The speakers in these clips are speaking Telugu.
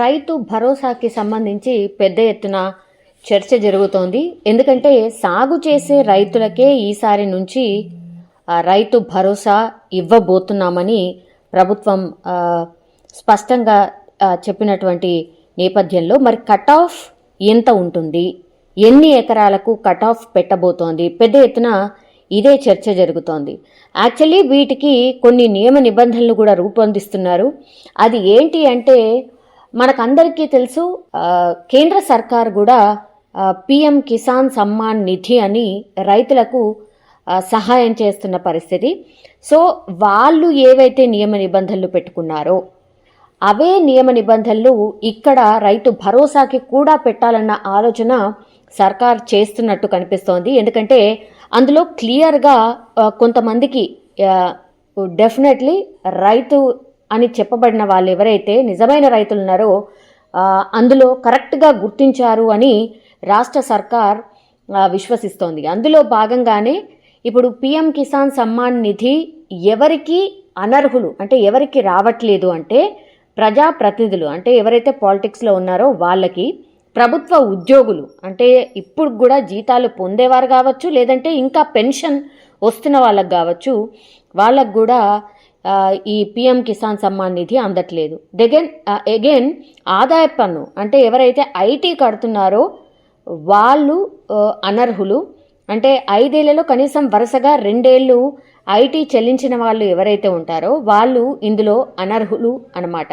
రైతు భరోసాకి సంబంధించి పెద్ద ఎత్తున చర్చ జరుగుతోంది. ఎందుకంటే సాగు చేసే రైతులకే ఈసారి నుంచి రైతు భరోసా ఇవ్వబోతున్నామని ప్రభుత్వం స్పష్టంగా చెప్పినటువంటి నేపథ్యంలో మరి కట్ ఆఫ్ ఎంత ఉంటుంది, ఎన్ని ఎకరాలకు కట్ ఆఫ్ పెట్టబోతోంది, పెద్ద ఎత్తున ఇదే చర్చ జరుగుతోంది. యాక్చువల్లీ వీటికి కొన్ని నియమ నిబంధనలు కూడా రూపొందిస్తున్నారు. అది ఏంటి అంటే మనకందరికీ తెలుసు, కేంద్ర సర్కార్ కూడా పిఎం కిసాన్ సమ్మాన్ నిధి అని రైతులకు సహాయం చేస్తున్న పరిస్థితి. సో వాళ్ళు ఏవైతే నియమ నిబంధనలు పెట్టుకున్నారో అవే నియమ నిబంధనలు ఇక్కడ రైతు భరోసాకి కూడా పెట్టాలన్న ఆలోచన సర్కార్ చేస్తున్నట్టు కనిపిస్తోంది. ఎందుకంటే అందులో క్లియర్గా కొంతమందికి డెఫినెట్లీ రైతు అని చెప్పబడిన వాళ్ళు ఎవరైతే నిజమైన రైతులు ఉన్నారో అందులో కరెక్ట్గా గుర్తించారు అని రాష్ట్ర సర్కార్ విశ్వసిస్తోంది. అందులో భాగంగానే ఇప్పుడు పిఎం కిసాన్ సమ్మాన్ నిధి ఎవరికి అనర్హులు అంటే ఎవరికి రావట్లేదు అంటే ప్రజాప్రతినిధులు అంటే ఎవరైతే పాలిటిక్స్లో ఉన్నారో వాళ్ళకి, ప్రభుత్వ ఉద్యోగులు అంటే ఇప్పుడు కూడా జీతాలు పొందేవారు కావచ్చు, లేదంటే ఇంకా పెన్షన్ వస్తున్న వాళ్ళకు కావచ్చు, వాళ్ళకు కూడా ఈ పిఎం కిసాన్ సమ్మాన్ నిధి అందట్లేదు. అగైన్ ఆదాయ పన్ను అంటే ఎవరైతే ఐటీ కడుతున్నారో వాళ్ళు అనర్హులు. అంటే 5 ఏళ్లలో కనీసం వరుసగా 2 ఏళ్ళు ఐటీ చెల్లించిన వాళ్ళు ఎవరైతే ఉంటారో వాళ్ళు ఇందులో అనర్హులు అన్నమాట.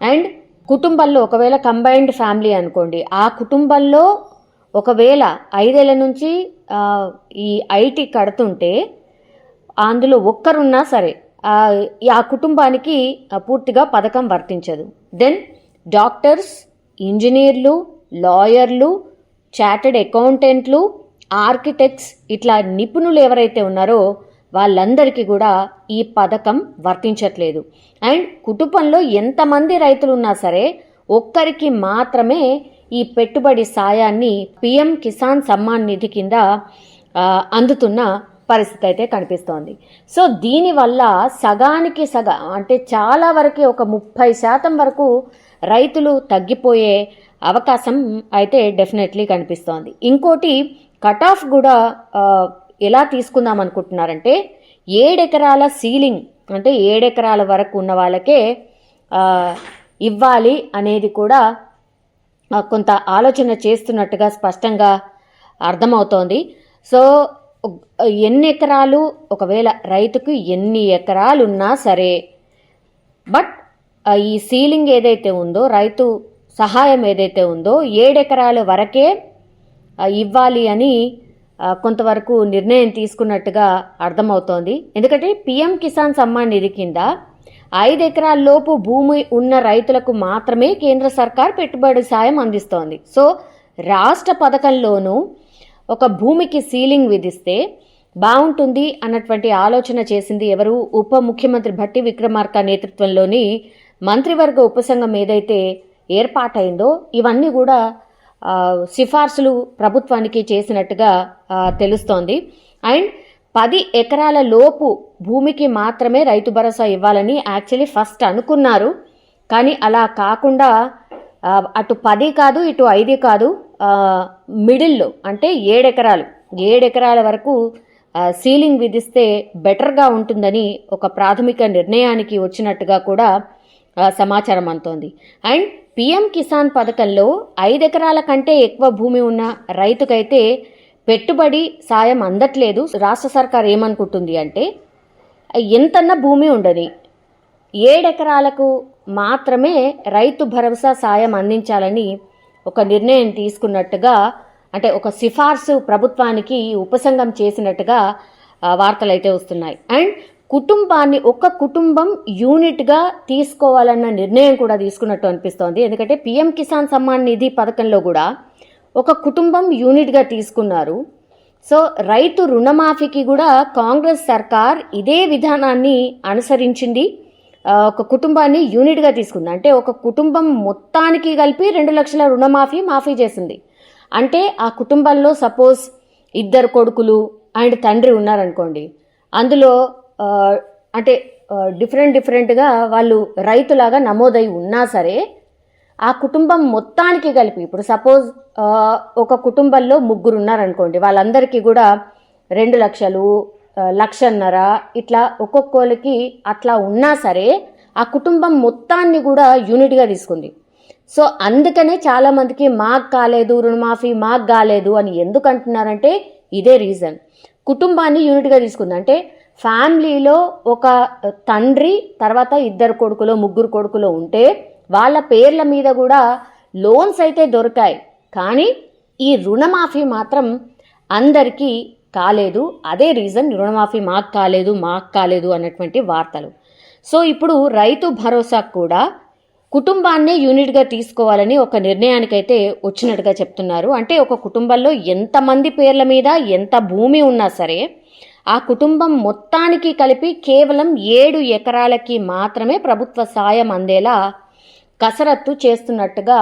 అండ్ కుటుంబంలో ఒకవేళ కంబైన్డ్ ఫ్యామిలీ అనుకోండి, ఆ కుటుంబంలో ఒకవేళ 5 ఏళ్ల నుంచి ఈ ఐటీ కడుతుంటే అందులో ఒక్కరున్నా సరే ఆ కుటుంబానికి పూర్తిగా పథకం వర్తించదు. దెన్ డాక్టర్స్, ఇంజనీర్లు, లాయర్లు, చార్టెడ్ అకౌంటెంట్లు, ఆర్కిటెక్ట్స్ ఇట్లా నిపుణులు ఎవరైతే ఉన్నారో వాళ్ళందరికీ కూడా ఈ పథకం వర్తించట్లేదు. అండ్ కుటుంబంలో ఎంతమంది రైతులు ఉన్నా సరే ఒక్కరికి మాత్రమే ఈ పెట్టుబడి సాయాన్ని పిఎం కిసాన్ సమ్మాన్ నిధి కింద అందుతున్న పరిస్థితి అయితే కనిపిస్తోంది. సో దీనివల్ల సగానికి సగం అంటే చాలా వరకు ఒక 30% వరకు రైతులు తగ్గిపోయే అవకాశం అయితే డెఫినెట్లీ కనిపిస్తోంది. ఇంకోటి కట్ ఆఫ్ కూడా ఎలా తీసుకుందాం అనుకుంటున్నారంటే 7 ఎకరాల సీలింగ్ అంటే 7 ఎకరాల వరకు ఉన్న వాళ్ళకే ఇవ్వాలి అనేది కూడా కొంత ఆలోచన చేస్తున్నట్టుగా స్పష్టంగా అర్థమవుతోంది. సో ఎన్ని ఎకరాలు ఒకవేళ రైతుకు ఎన్ని ఎకరాలు ఉన్నా సరే బట్ ఈ సీలింగ్ ఏదైతే ఉందో రైతు సహాయం ఏదైతే ఉందో 7 ఎకరాల వరకే ఇవ్వాలి అని కొంతవరకు నిర్ణయం తీసుకున్నట్టుగా అర్థమవుతోంది. ఎందుకంటే పిఎం కిసాన్ సమ్మాన్ నిధి కింద 5 ఎకరాల లోపు భూమి ఉన్న రైతులకు మాత్రమే కేంద్ర సర్కార్ పెట్టుబడి సాయం అందిస్తోంది. సో రాష్ట్ర పథకంలోనూ ఒక భూమికి సీలింగ్ విధిస్తే బాగుంటుంది అన్నటువంటి ఆలోచన చేసింది ఎవరు? ఉప ముఖ్యమంత్రి భట్టి విక్రమార్క నేతృత్వంలోని మంత్రివర్గ ఉపసంఘం ఏదైతే ఏర్పాటైందో ఇవన్నీ కూడా సిఫార్సులు ప్రభుత్వానికి చేసినట్టుగా తెలుస్తోంది. అండ్ 10 ఎకరాల లోపు భూమికి మాత్రమే రైతు భరోసా ఇవ్వాలని యాక్చువల్లీ ఫస్ట్ అనుకున్నారు. కానీ అలా కాకుండా అటు 10 కాదు ఇటు 5 కాదు, మిడిల్లో అంటే 7 ఎకరాల వరకు సీలింగ్ విధిస్తే బెటర్గా ఉంటుందని ఒక ప్రాథమిక నిర్ణయానికి వచ్చినట్టుగా కూడా సమాచారం అందుతోంది. అండ్ పిఎం కిసాన్ పథకంలో 5 ఎకరాల కంటే ఎక్కువ భూమి ఉన్న రైతుకైతే పెట్టుబడి సాయం అందట్లేదు. రాష్ట్ర సర్కార్ ఏమనుకుంటుంది అంటే ఎంతన్నా భూమి ఉండని 7 ఎకరాలకు మాత్రమే రైతు భరోసా సాయం అందించాలని ఒక నిర్ణయం తీసుకున్నట్టుగా అంటే ఒక సిఫార్సు ప్రభుత్వానికి ఉపసంఘం చేసినట్టుగా వార్తలు అయితే వస్తున్నాయి. అండ్ కుటుంబాన్ని ఒక కుటుంబం యూనిట్గా తీసుకోవాలన్న నిర్ణయం కూడా తీసుకున్నట్టు అనిపిస్తోంది. ఎందుకంటే పిఎం కిసాన్ సమ్మాన్ నిధి పథకంలో కూడా ఒక కుటుంబం యూనిట్గా తీసుకున్నారు. సో రైతు రుణమాఫీకి కూడా కాంగ్రెస్ సర్కార్ ఇదే విధానాన్ని అనుసరించింది. ఒక కుటుంబాన్ని యూనిట్గా తీసుకుంది. అంటే ఒక కుటుంబం మొత్తానికి కలిపి 2 లక్షల మాఫీ చేసింది. అంటే ఆ కుటుంబంలో సపోజ్ 2 కొడుకులు అండ్ తండ్రి ఉన్నారనుకోండి, అందులో అంటే డిఫరెంట్గా వాళ్ళు రైతులాగా నమోదై ఉన్నా సరే ఆ కుటుంబం మొత్తానికి కలిపి, ఇప్పుడు సపోజ్ ఒక కుటుంబంలో ముగ్గురు ఉన్నారనుకోండి, వాళ్ళందరికీ కూడా 2 లక్షలు, 1,50,000 ఇట్లా ఒక్కొక్కరికి అట్లా ఉన్నా సరే ఆ కుటుంబం మొత్తాన్ని కూడా యూనిట్గా తీసుకుంది. సో అందుకనే చాలామందికి మాకు కాలేదు రుణమాఫీ, మాకు కాలేదు అని ఎందుకు అంటున్నారంటే ఇదే రీజన్. కుటుంబాన్ని యూనిట్గా తీసుకుంది అంటే ఫ్యామిలీలో ఒక తండ్రి తర్వాత 2 కొడుకులో 3 కొడుకులో ఉంటే వాళ్ళ పేర్ల మీద కూడా లోన్స్ అయితే దొరికాయి, కానీ ఈ రుణమాఫీ మాత్రం అందరికీ కాలేదు. అదే రీజన్, రుణమాఫీ మాకు కాలేదు అన్నటువంటి వార్తలు. సో ఇప్పుడు రైతు భరోసా కూడా కుటుంబాన్నే యూనిట్గా తీసుకోవాలని ఒక నిర్ణయానికైతే వచ్చినట్టుగా చెప్తున్నారు. అంటే ఒక కుటుంబంలో ఎంతమంది పేర్ల మీద ఎంత భూమి ఉన్నా సరే ఆ కుటుంబం మొత్తానికి కలిపి కేవలం 7 ఎకరాలకి మాత్రమే ప్రభుత్వ సాయం అందేలా కసరత్తు చేస్తున్నట్టుగా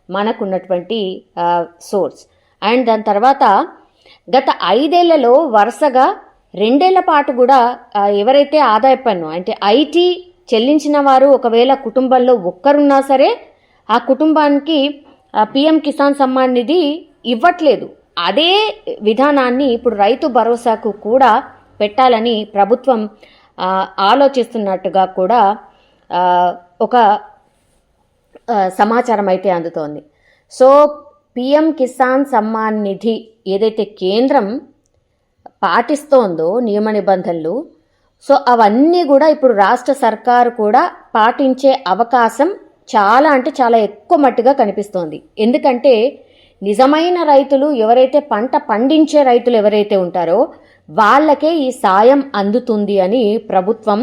మనకున్నటువంటి సోర్స్. అండ్ దాని తర్వాత గత 5 ఏళ్లలో వరుసగా 2 ఏళ్ల పాటు కూడా ఎవరైతే ఆదాయ పన్ను అంటే ఐటీ చెల్లించిన వారు ఒకవేళ కుటుంబంలో ఒక్కరున్నా సరే ఆ కుటుంబానికి పిఎం కిసాన్ సమ్మాన్ నిధి ఇవ్వట్లేదు. అదే విధానాన్ని ఇప్పుడు రైతు భరోసాకు కూడా పెట్టాలని ప్రభుత్వం ఆలోచిస్తున్నట్టుగా కూడా ఒక సమాచారం అయితే అందుతోంది. సో పిఎం కిసాన్ సమ్మాన్ నిధి ఏదైతే కేంద్రం పాటిస్తోందో నియమ నిబంధనలు, సో అవన్నీ కూడా ఇప్పుడు రాష్ట్ర సర్కారు కూడా పాటించే అవకాశం చాలా అంటే చాలా ఎక్కువ మట్టుగా కనిపిస్తోంది. ఎందుకంటే నిజమైన రైతులు ఎవరైతే పంట పండించే రైతులు ఎవరైతే ఉంటారో వాళ్ళకే ఈ సాయం అందుతుంది అని ప్రభుత్వం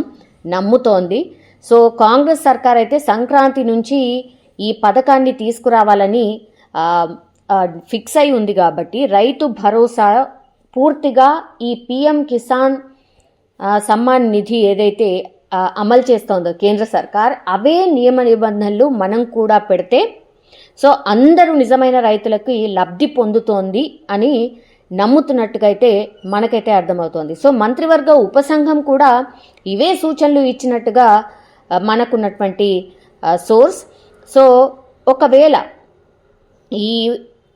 నమ్ముతోంది. సో కాంగ్రెస్ సర్కార్ అయితే సంక్రాంతి నుంచి ఈ పథకాన్ని తీసుకురావాలని ఫిక్స్ అయి ఉంది కాబట్టి రైతు భరోసా పూర్తిగా ఈ పిఎం కిసాన్ సమ్మాన్ నిధి ఏదైతే అమలు చేస్తోందో కేంద్ర సర్కార్, అవే నియమ నిబంధనలు మనం కూడా పెడితే సో అందరూ నిజమైన రైతులకి లబ్ధి పొందుతోంది అని నమ్ముతున్నట్టుగా అయితే మనకైతే అర్థమవుతోంది. సో మంత్రివర్గ ఉపసంఘం కూడా ఇవే సూచనలు ఇచ్చినట్టుగా మనకున్నటువంటి సోర్స్. సో ఒకవేళ ఈ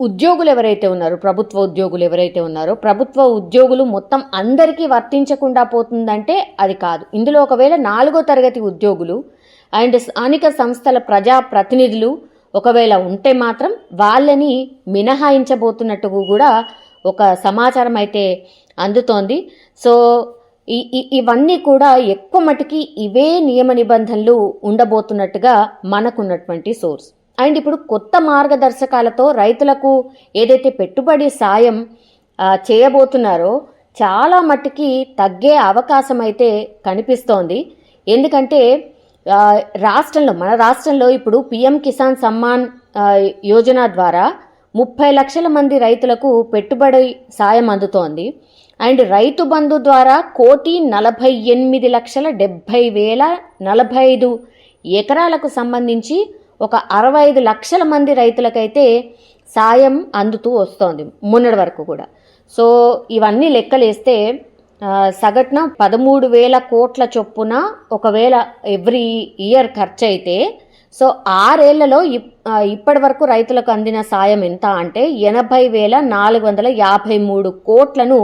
ఉద్యోగులు ఎవరైతే ఉన్నారో, ప్రభుత్వ ఉద్యోగులు ఎవరైతే ఉన్నారో, ప్రభుత్వ ఉద్యోగులు మొత్తం అందరికీ వర్తించకుండా పోతుందంటే అది కాదు. ఇందులో ఒకవేళ 4వ తరగతి ఉద్యోగులు అండ్ స్థానిక సంస్థల ప్రజా ప్రతినిధులు ఒకవేళ ఉంటే మాత్రం వాళ్ళని మినహాయించబోతున్నట్టు కూడా ఒక సమాచారం అయితే అందుతోంది. సో ఇవన్నీ కూడా ఎక్కువ మటుకి ఇవే నియమ నిబంధనలు ఉండబోతున్నట్టుగా మనకున్నటువంటి సోర్స్. అండ్ ఇప్పుడు కొత్త మార్గదర్శకాలతో రైతులకు ఏదైతే పెట్టుబడి సాయం చేయబోతున్నారో చాలా మట్టుకి తగ్గే అవకాశం అయితే కనిపిస్తోంది. ఎందుకంటే మన రాష్ట్రంలో ఇప్పుడు పిఎం కిసాన్ సమ్మాన్ యోజన ద్వారా 30 లక్షల మంది రైతులకు పెట్టుబడి సాయం అందుతోంది. అండ్ రైతు బంధు ద్వారా 1,48,70,45 ఎకరాలకు సంబంధించి ఒక 65 లక్షల మంది రైతులకైతే సాయం అందుతూ వస్తోంది మొన్నటి వరకు కూడా. సో ఇవన్నీ లెక్కలేస్తే సగటున 13,000 కోట్ల చొప్పున ఒకవేళ ఎవ్రీ ఇయర్ ఖర్చు అయితే సో 6 ఏళ్లలో ఇప్పటి వరకు రైతులకు అందిన సాయం ఎంత అంటే 80,453 కోట్లను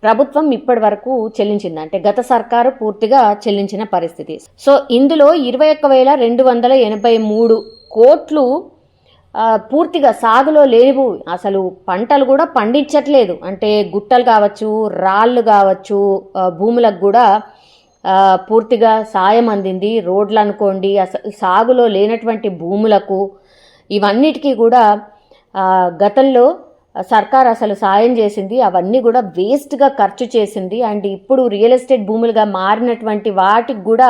ప్రభుత్వం ఇప్పటి వరకు చెల్లించింది. అంటే గత సర్కారు పూర్తిగా చెల్లించిన పరిస్థితి. సో ఇందులో 21,283 కోట్లు పూర్తిగా సాగులో లేవు, అసలు పంటలు కూడా పండించట్లేదు. అంటే గుట్టలు కావచ్చు, రాళ్ళు కావచ్చు, భూములకు కూడా పూర్తిగా సాయం అందింది. రోడ్లు అనుకోండి, అసలు సాగులో లేనటువంటి భూములకు ఇవన్నిటికీ కూడా గతంలో సర్కార్ అసలు సాయం చేసింది, అవన్నీ కూడా వేస్ట్గా ఖర్చు చేసింది. అండ్ ఇప్పుడు రియల్ ఎస్టేట్ భూములుగా మారినటువంటి వాటికి కూడా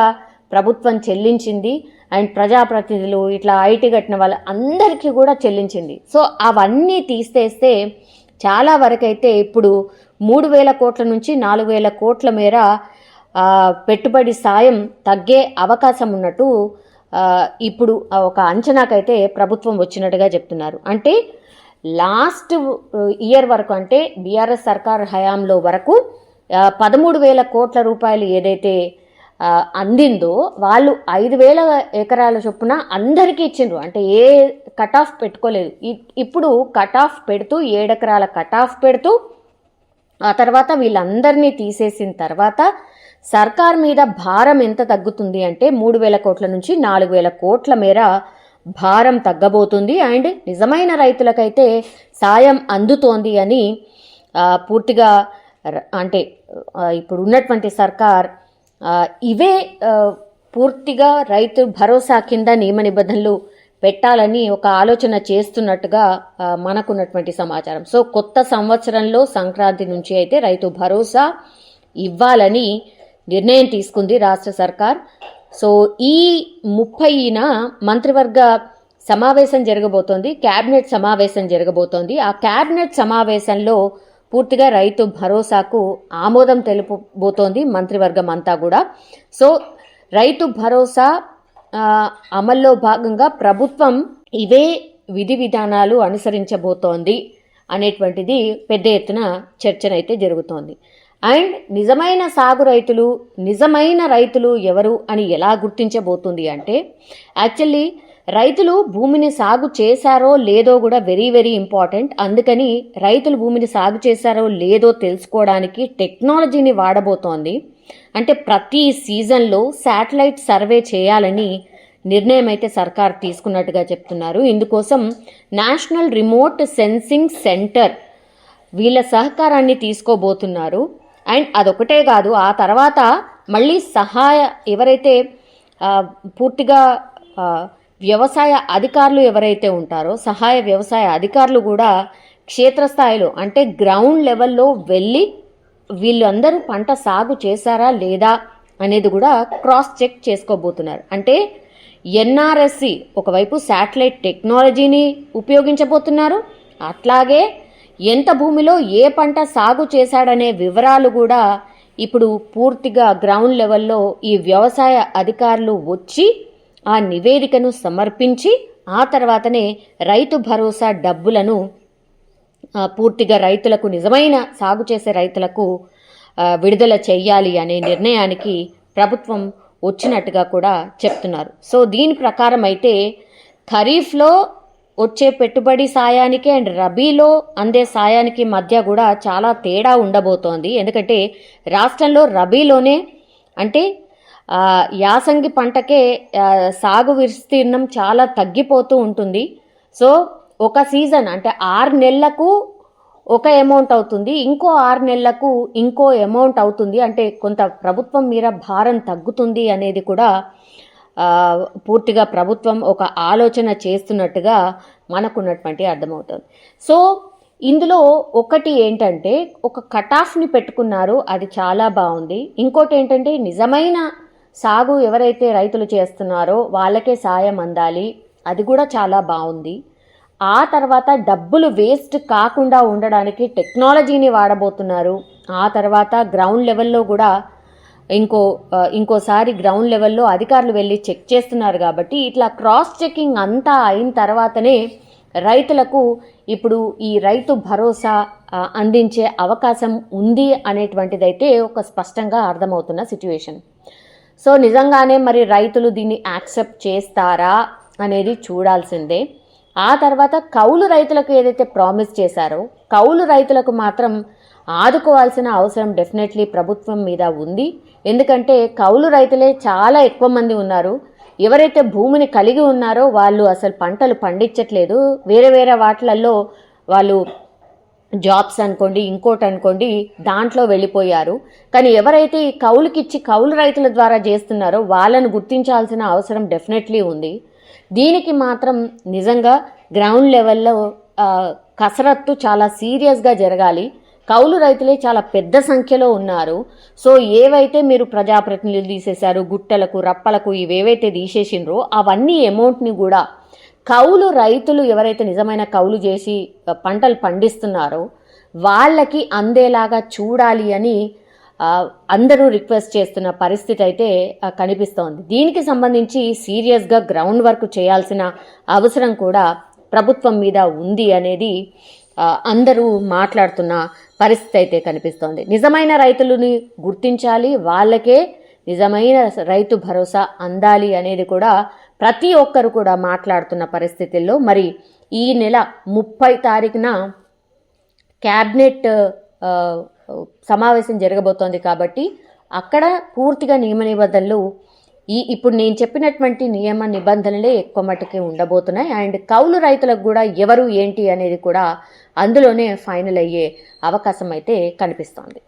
ప్రభుత్వం చెల్లించింది. అండ్ ప్రజాప్రతినిధులు ఇట్లా ఐటీ కట్టిన వాళ్ళ అందరికీ కూడా చెల్లించింది. సో అవన్నీ తీసేస్తే చాలా వరకైతే ఇప్పుడు 3,000 కోట్ల నుంచి 4,000 కోట్ల మేర పెట్టుబడి సాయం తగ్గే అవకాశం ఉన్నట్టు ఇప్పుడు ఒక అంచనాకైతే ప్రభుత్వం వచ్చినట్టుగా చెప్తున్నారు. అంటే లాస్ట్ ఇయర్ వరకు, అంటే బీఆర్ఎస్ సర్కార్ హయాంలో వరకు 13,000 కోట్ల రూపాయలు ఏదైతే అందిందో వాళ్ళు 5,000 ఎకరాల చొప్పున అందరికీ ఇచ్చిండ్రు. అంటే ఏ కట్ ఆఫ్ పెట్టుకోలేదు. ఇప్పుడు కట్ ఆఫ్ పెడుతూ 7 ఎకరాల కట్ ఆఫ్ పెడుతూ ఆ తర్వాత వీళ్ళందరినీ తీసేసిన తర్వాత సర్కార్ మీద భారం ఎంత తగ్గుతుంది అంటే 3,000 కోట్ల నుంచి 4,000 కోట్ల మేర భారం తగ్గబోతుంది. అండ్ నిజమైన రైతులకైతే సాయం అందుతోంది అని పూర్తిగా అంటే ఇప్పుడు ఉన్నటువంటి సర్కార్ ఇవే పూర్తిగా రైతు భరోసా కింద నియమ నిబంధనలు పెట్టాలని ఒక ఆలోచన చేస్తున్నట్టుగా మనకున్నటువంటి సమాచారం. సో కొత్త సంవత్సరంలో సంక్రాంతి నుంచి అయితే రైతు భరోసా ఇవ్వాలని నిర్ణయం తీసుకుంది రాష్ట్ర సర్కార్. సో ఈ 30న మంత్రివర్గ సమావేశం జరగబోతోంది, క్యాబినెట్ సమావేశం జరగబోతోంది. ఆ క్యాబినెట్ సమావేశంలో పూర్తిగా రైతు భరోసాకు ఆమోదం తెలుపబోతోంది మంత్రివర్గం అంతా కూడా. సో రైతు భరోసా అమల్లో భాగంగా ప్రభుత్వం ఇవే విధి విధానాలు అనుసరించబోతోంది అనేటువంటిది పెద్ద ఎత్తున చర్చనైతే జరుగుతోంది. అండ్ నిజమైన సాగు రైతులు, నిజమైన రైతులు ఎవరు అని ఎలా గుర్తించబోతుంది అంటే యాక్చువల్లీ రైతులు భూమిని సాగు చేశారో లేదో కూడా వెరీ వెరీ ఇంపార్టెంట్. అందుకని రైతులు భూమిని సాగు చేశారో లేదో తెలుసుకోవడానికి టెక్నాలజీని వాడబోతోంది. అంటే ప్రతి సీజన్లో శాటిలైట్ సర్వే చేయాలని నిర్ణయం అయితే సర్కార్ తీసుకున్నట్టుగా చెప్తున్నారు. ఇందుకోసం నేషనల్ రిమోట్ సెన్సింగ్ సెంటర్ వీళ్ళ సహకారాన్ని తీసుకోబోతున్నారు. అండ్ అదొకటే కాదు, ఆ తర్వాత మళ్ళీ ఎవరైతే పూర్తిగా వ్యవసాయ అధికారులు ఎవరైతే ఉంటారో సహాయ వ్యవసాయ అధికారులు కూడా క్షేత్రస్థాయిలో అంటే గ్రౌండ్ లెవెల్లో వెళ్ళి వీళ్ళందరూ పంట సాగు చేశారా లేదా అనేది కూడా క్రాస్ చెక్ చేసుకోబోతున్నారు. అంటే ఎన్ఆర్ఎస్సి ఒకవైపు శాటిలైట్ టెక్నాలజీని ఉపయోగించబోతున్నారు, అట్లాగే ఎంత భూమిలో ఏ పంట సాగు చేశాడనే వివరాలు కూడా ఇప్పుడు పూర్తిగా గ్రౌండ్ లెవెల్లో ఈ వ్యవసాయ అధికారులు వచ్చి ఆ నివేదికను సమర్పించి ఆ తర్వాతనే రైతు భరోసా డబ్బులను పూర్తిగా రైతులకు, నిజమైన సాగు చేసే రైతులకు విడుదల చెయ్యాలి అనే నిర్ణయానికి ప్రభుత్వం వచ్చినట్టుగా కూడా చెప్తున్నారు. సో దీని ప్రకారం అయితే ఖరీఫ్లో వచ్చే పెట్టుబడి సాయానికి అండ్ రబీలో అందే సాయానికి మధ్య కూడా చాలా తేడా ఉండబోతోంది. ఎందుకంటే రాష్ట్రంలో రబీలోనే అంటే యాసంగి పంటకే సాగు విస్తీర్ణం చాలా తగ్గిపోతూ ఉంటుంది. సో ఒక సీజన్ అంటే 6 నెలలకు ఒక అమౌంట్ అవుతుంది, ఇంకో 6 నెలలకు ఇంకో అమౌంట్ అవుతుంది. అంటే కొంత ప్రభుత్వం మీద భారం తగ్గుతుంది అనేది కూడా పూర్తిగా ప్రభుత్వం ఒక ఆలోచన చేస్తున్నట్టుగా మనకున్నటువంటి అర్థమవుతుంది. సో ఇందులో ఒకటి ఏంటంటే ఒక కట్ ఆఫ్ని పెట్టుకున్నారు, అది చాలా బాగుంది. ఇంకోటి ఏంటంటే నిజమైన సాగు ఎవరైతే రైతులు చేస్తున్నారో వాళ్ళకే సాయం అందాలి, అది కూడా చాలా బాగుంది. ఆ తర్వాత డబ్బులు వేస్ట్ కాకుండా ఉండడానికి టెక్నాలజీని వాడబోతున్నారు. ఆ తర్వాత గ్రౌండ్ లెవెల్లో కూడా ఇంకోసారి గ్రౌండ్ లెవెల్లో అధికారులు వెళ్ళి చెక్ చేస్తున్నారు. కాబట్టి ఇట్లా క్రాస్ చెకింగ్ అంతా అయిన తర్వాతనే రైతులకు ఇప్పుడు ఈ రైతు భరోసా అందించే అవకాశం ఉంది అనేటువంటిదైతే ఒక స్పష్టంగా అర్థమవుతున్న సిచ్యువేషన్. సో నిజంగానే మరి రైతులు దీన్ని యాక్సెప్ట్ చేస్తారా అనేది చూడాల్సిందే. ఆ తర్వాత కౌలు రైతులకు ఏదైతే ప్రామిస్ చేశారో కౌలు రైతులకు మాత్రం ఆదుకోవాల్సిన అవసరం డెఫినెట్లీ ప్రభుత్వం మీద ఉంది. ఎందుకంటే కౌలు రైతులే చాలా ఎక్కువ మంది ఉన్నారు. ఎవరైతే భూమిని కలిగి ఉన్నారో వాళ్ళు అసలు పంటలు పండించట్లేదు, వేరే వేరే వాటిలలో వాళ్ళు జాబ్స్ అనుకోండి, ఇంకోటి అనుకోండి, దాంట్లో వెళ్ళిపోయారు. కానీ ఎవరైతే ఈ కౌలుకిచ్చి కౌలు రైతుల ద్వారా చేస్తున్నారో వాళ్ళను గుర్తించాల్సిన అవసరం డెఫినెట్లీ ఉంది. దీనికి మాత్రం నిజంగా గ్రౌండ్ లెవెల్లో కసరత్తు చాలా సీరియస్గా జరగాలి. కౌలు రైతులే చాలా పెద్ద సంఖ్యలో ఉన్నారు. సో ఏవైతే మీరు ప్రజాప్రతినిధులు తీసేశారు, గుట్టలకు రప్పలకు ఇవేవైతే తీసేసిండ్రో అవన్నీ అమౌంట్ని కూడా కౌలు రైతులు ఎవరైతే నిజమైన కౌలు చేసి పంటలు పండిస్తున్నారో వాళ్ళకి అందేలాగా చూడాలి అని అందరూ రిక్వెస్ట్ చేస్తున్న పరిస్థితి అయితే కనిపిస్తోంది. దీనికి సంబంధించి సీరియస్గా గ్రౌండ్ వర్క్ చేయాల్సిన అవసరం కూడా ప్రభుత్వం మీద ఉంది అనేది అందరూ మాట్లాడుతున్న పరిస్థితి అయితే కనిపిస్తోంది. నిజమైన రైతులని గుర్తించాలి, వాళ్ళకే నిజమైన రైతు భరోసా అందాలి అనేది కూడా ప్రతి ఒక్కరు కూడా మాట్లాడుతున్న పరిస్థితుల్లో మరి ఈ నెల 30 తారీఖున క్యాబినెట్ సమావేశం జరగబోతోంది కాబట్టి అక్కడ పూర్తిగా నియమ నిబంధనలు ఇప్పుడు నేను చెప్పినటువంటి నియమ నిబంధనలే ఎక్కువ మట్టుకే ఉండబోతున్నాయి. అండ్ కౌలు రైతులకు కూడా ఎవరు ఏంటి అనేది కూడా అందులోనే ఫైనల్ అయ్యే అవకాశం అయితే కనిపిస్తోంది.